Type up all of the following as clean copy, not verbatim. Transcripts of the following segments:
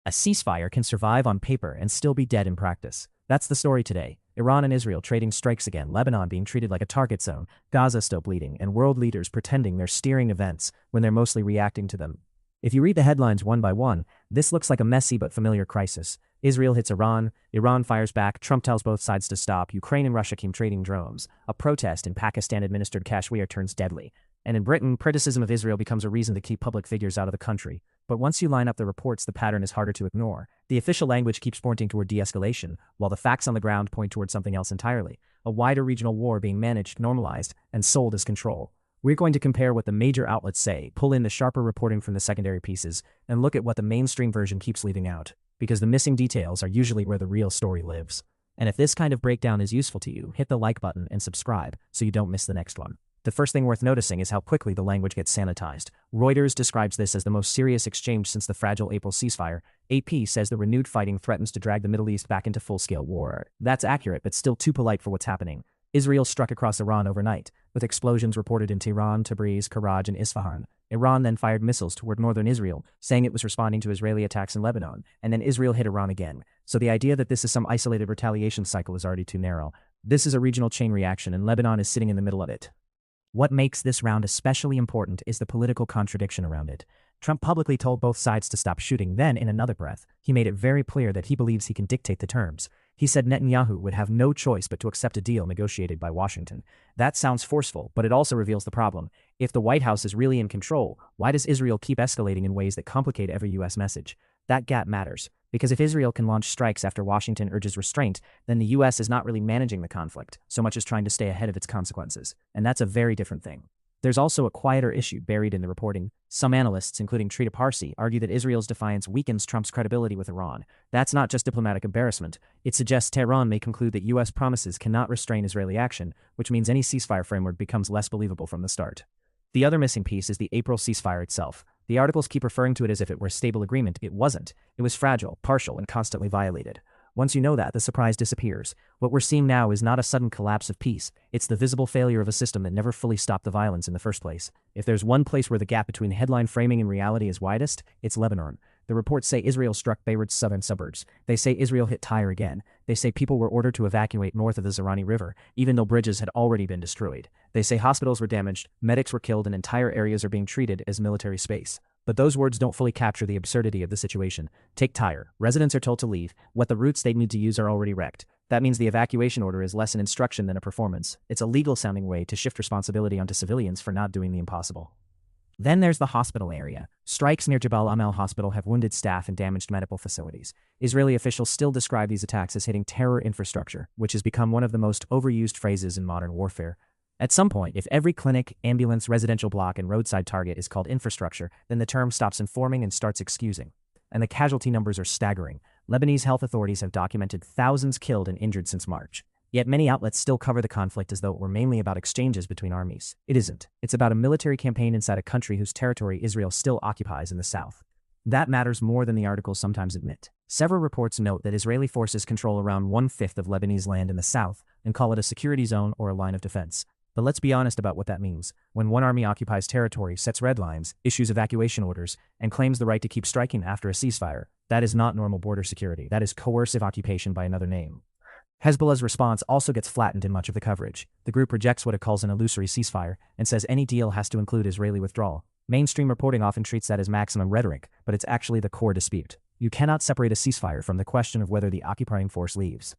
A ceasefire can survive on paper and still be dead in practice. That's the story today. Iran and Israel trading strikes again, Lebanon being treated like a target zone, Gaza still bleeding, and world leaders pretending they're steering events when they're mostly reacting to them. If you read the headlines one by one, this looks like a messy but familiar crisis. Israel hits Iran, Iran fires back, Trump tells both sides to stop, Ukraine and Russia keep trading drones, a protest in Pakistan-administered Kashmir turns deadly, and in Britain, criticism of Israel becomes a reason to keep public figures out of the country. But once you line up the reports, the pattern is harder to ignore. The official language keeps pointing toward de-escalation, while the facts on the ground point toward something else entirely, a wider regional war being managed, normalized, and sold as control. We're going to compare what the major outlets say, pull in the sharper reporting from the secondary pieces, and look at what the mainstream version keeps leaving out, because the missing details are usually where the real story lives. And if this kind of breakdown is useful to you, hit the like button and subscribe so you don't miss the next one. The first thing worth noticing is how quickly the language gets sanitized. Reuters describes this as the most serious exchange since the fragile April ceasefire. AP says the renewed fighting threatens to drag the Middle East back into full-scale war. That's accurate, but still too polite for what's happening. Israel struck across Iran overnight, with explosions reported in Tehran, Tabriz, Karaj, and Isfahan. Iran then fired missiles toward northern Israel, saying it was responding to Israeli attacks in Lebanon, and then Israel hit Iran again. So the idea that this is some isolated retaliation cycle is already too narrow. This is a regional chain reaction, and Lebanon is sitting in the middle of it. What makes this round especially important is the political contradiction around it. Trump publicly told both sides to stop shooting, then, in another breath, he made it very clear that he believes he can dictate the terms. He said Netanyahu would have no choice but to accept a deal negotiated by Washington. That sounds forceful, but it also reveals the problem. If the White House is really in control, why does Israel keep escalating in ways that complicate every U.S. message? That gap matters, because if Israel can launch strikes after Washington urges restraint, then the U.S. is not really managing the conflict, so much as trying to stay ahead of its consequences. And that's a very different thing. There's also a quieter issue buried in the reporting. Some analysts, including Trita Parsi, argue that Israel's defiance weakens Trump's credibility with Iran. That's not just diplomatic embarrassment. It suggests Tehran may conclude that U.S. promises cannot restrain Israeli action, which means any ceasefire framework becomes less believable from the start. The other missing piece is the April ceasefire itself. The articles keep referring to it as if it were a stable agreement. It wasn't. It was fragile, partial, and constantly violated. Once you know that, the surprise disappears. What we're seeing now is not a sudden collapse of peace. It's the visible failure of a system that never fully stopped the violence in the first place. If there's one place where the gap between headline framing and reality is widest, it's Lebanon. The reports say Israel struck Beirut's southern suburbs. They say Israel hit Tyre again. They say people were ordered to evacuate north of the Zerani River, even though bridges had already been destroyed. They say hospitals were damaged, medics were killed, and entire areas are being treated as military space. But those words don't fully capture the absurdity of the situation. Take Tyre. Residents are told to leave. What the routes they need to use are already wrecked. That means the evacuation order is less an instruction than a performance. It's a legal-sounding way to shift responsibility onto civilians for not doing the impossible. Then there's the hospital area. Strikes near Jabal Amal Hospital have wounded staff and damaged medical facilities. Israeli officials still describe these attacks as hitting terror infrastructure, which has become one of the most overused phrases in modern warfare. At some point, if every clinic, ambulance, residential block, and roadside target is called infrastructure, then the term stops informing and starts excusing. And the casualty numbers are staggering. Lebanese health authorities have documented thousands killed and injured since March. Yet many outlets still cover the conflict as though it were mainly about exchanges between armies. It isn't. It's about a military campaign inside a country whose territory Israel still occupies in the south. That matters more than the articles sometimes admit. Several reports note that Israeli forces control around 1/5 of Lebanese land in the south and call it a security zone or a line of defense. But let's be honest about what that means. When one army occupies territory, sets red lines, issues evacuation orders, and claims the right to keep striking after a ceasefire, that is not normal border security. That is coercive occupation by another name. Hezbollah's response also gets flattened in much of the coverage. The group rejects what it calls an illusory ceasefire and says any deal has to include Israeli withdrawal. Mainstream reporting often treats that as maximum rhetoric, but it's actually the core dispute. You cannot separate a ceasefire from the question of whether the occupying force leaves.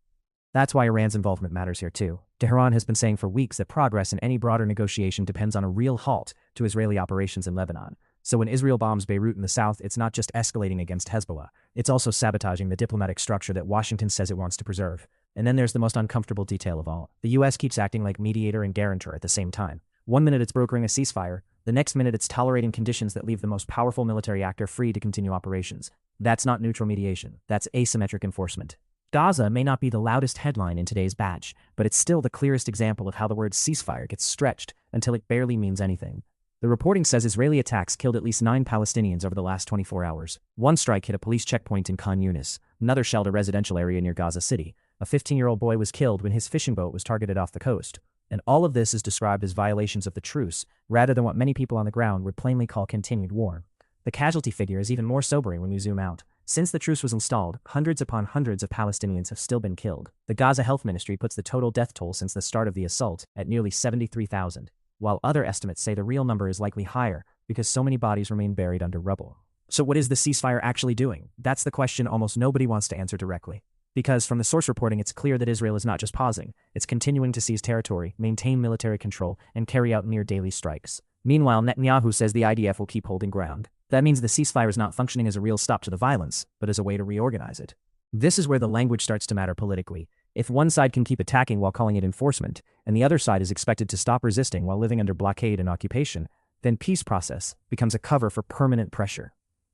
That's why Iran's involvement matters here too. Tehran has been saying for weeks that progress in any broader negotiation depends on a real halt to Israeli operations in Lebanon. So when Israel bombs Beirut in the south, it's not just escalating against Hezbollah. It's also sabotaging the diplomatic structure that Washington says it wants to preserve. And then there's the most uncomfortable detail of all. The U.S. keeps acting like mediator and guarantor at the same time. One minute it's brokering a ceasefire, the next minute it's tolerating conditions that leave the most powerful military actor free to continue operations. That's not neutral mediation. That's asymmetric enforcement. Gaza may not be the loudest headline in today's batch, but it's still the clearest example of how the word ceasefire gets stretched until it barely means anything. The reporting says Israeli attacks killed at least 9 Palestinians over the last 24 hours. One strike hit a police checkpoint in Khan Yunis. Another shelled a residential area near Gaza City. A 15-year-old boy was killed when his fishing boat was targeted off the coast. And all of this is described as violations of the truce, rather than what many people on the ground would plainly call continued war. The casualty figure is even more sobering when we zoom out. Since the truce was installed, hundreds upon hundreds of Palestinians have still been killed. The Gaza Health Ministry puts the total death toll since the start of the assault at nearly 73,000, while other estimates say the real number is likely higher because so many bodies remain buried under rubble. So what is the ceasefire actually doing? That's the question almost nobody wants to answer directly. Because from the source reporting, it's clear that Israel is not just pausing, it's continuing to seize territory, maintain military control, and carry out near-daily strikes. Meanwhile, Netanyahu says the IDF will keep holding ground. That means the ceasefire is not functioning as a real stop to the violence, but as a way to reorganize it. This is where the language starts to matter politically. If one side can keep attacking while calling it enforcement, and the other side is expected to stop resisting while living under blockade and occupation, then peace process becomes a cover for permanent pressure.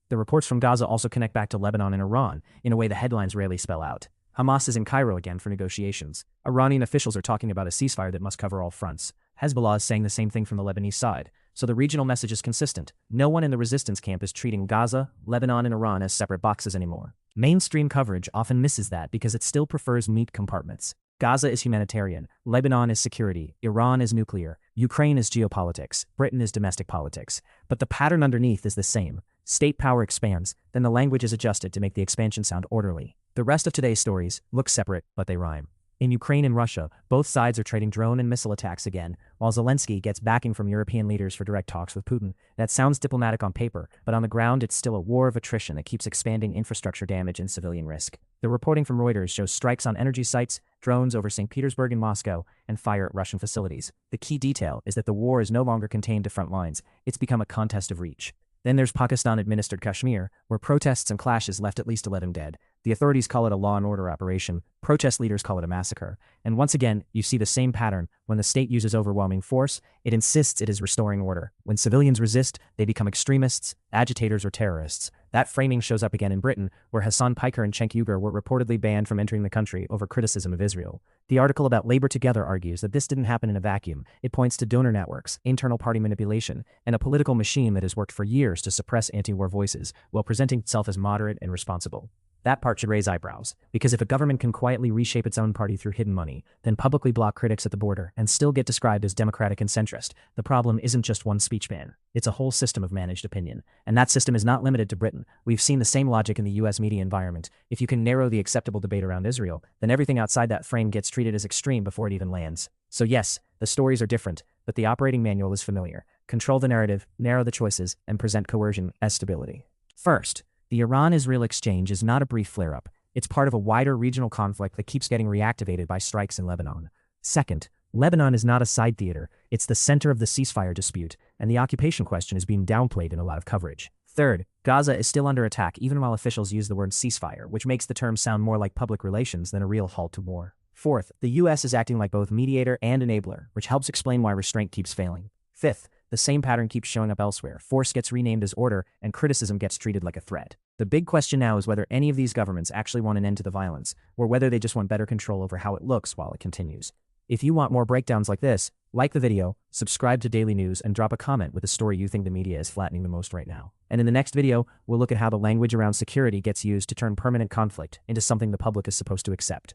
The reports from Gaza also connect back to Lebanon and Iran, in a way the headlines rarely spell out. Hamas is in Cairo again for negotiations. Iranian officials are talking about a ceasefire that must cover all fronts. Hezbollah is saying the same thing from the Lebanese side. So the regional message is consistent. No one in the resistance camp is treating Gaza, Lebanon, and Iran as separate boxes anymore. Mainstream coverage often misses that because it still prefers meat compartments. Gaza is humanitarian, Lebanon is security, Iran is nuclear, Ukraine is geopolitics, Britain is domestic politics. But the pattern underneath is the same. State power expands, then the language is adjusted to make the expansion sound orderly. The rest of today's stories look separate, but they rhyme. In Ukraine and Russia, both sides are trading drone and missile attacks again, while Zelensky gets backing from European leaders for direct talks with Putin. That sounds diplomatic on paper, but on the ground it's still a war of attrition that keeps expanding infrastructure damage and civilian risk. The reporting from Reuters shows strikes on energy sites, drones over St. Petersburg and Moscow, and fire at Russian facilities. The key detail is that the war is no longer contained to front lines, it's become a contest of reach. Then there's Pakistan-administered Kashmir, where protests and clashes left at least 11 dead. The authorities call it a law and order operation, protest leaders call it a massacre. And once again, you see the same pattern. When the state uses overwhelming force, it insists it is restoring order. When civilians resist, they become extremists, agitators, or terrorists. That framing shows up again in Britain, where Hassan Piker and Cenk Uygur were reportedly banned from entering the country over criticism of Israel. The article about Labor Together argues that this didn't happen in a vacuum. It points to donor networks, internal party manipulation, and a political machine that has worked for years to suppress anti-war voices, while presenting itself as moderate and responsible. That part should raise eyebrows, because if a government can quietly reshape its own party through hidden money, then publicly block critics at the border and still get described as democratic and centrist, the problem isn't just one speech ban. It's a whole system of managed opinion. And that system is not limited to Britain. We've seen the same logic in the US media environment. If you can narrow the acceptable debate around Israel, then everything outside that frame gets treated as extreme before it even lands. So yes, the stories are different, but the operating manual is familiar. Control the narrative, narrow the choices, and present coercion as stability. First, the Iran-Israel exchange is not a brief flare-up. It's part of a wider regional conflict that keeps getting reactivated by strikes in Lebanon. Second, Lebanon is not a side theater. It's the center of the ceasefire dispute, and the occupation question is being downplayed in a lot of coverage. Third, Gaza is still under attack even while officials use the word ceasefire, which makes the term sound more like public relations than a real halt to war. Fourth, the US is acting like both mediator and enabler, which helps explain why restraint keeps failing. Fifth, the same pattern keeps showing up elsewhere. Force gets renamed as order, and criticism gets treated like a threat. The big question now is whether any of these governments actually want an end to the violence, or whether they just want better control over how it looks while it continues. If you want more breakdowns like this, like the video, subscribe to Daily News, and drop a comment with the story you think the media is flattening the most right now. And in the next video, we'll look at how the language around security gets used to turn permanent conflict into something the public is supposed to accept.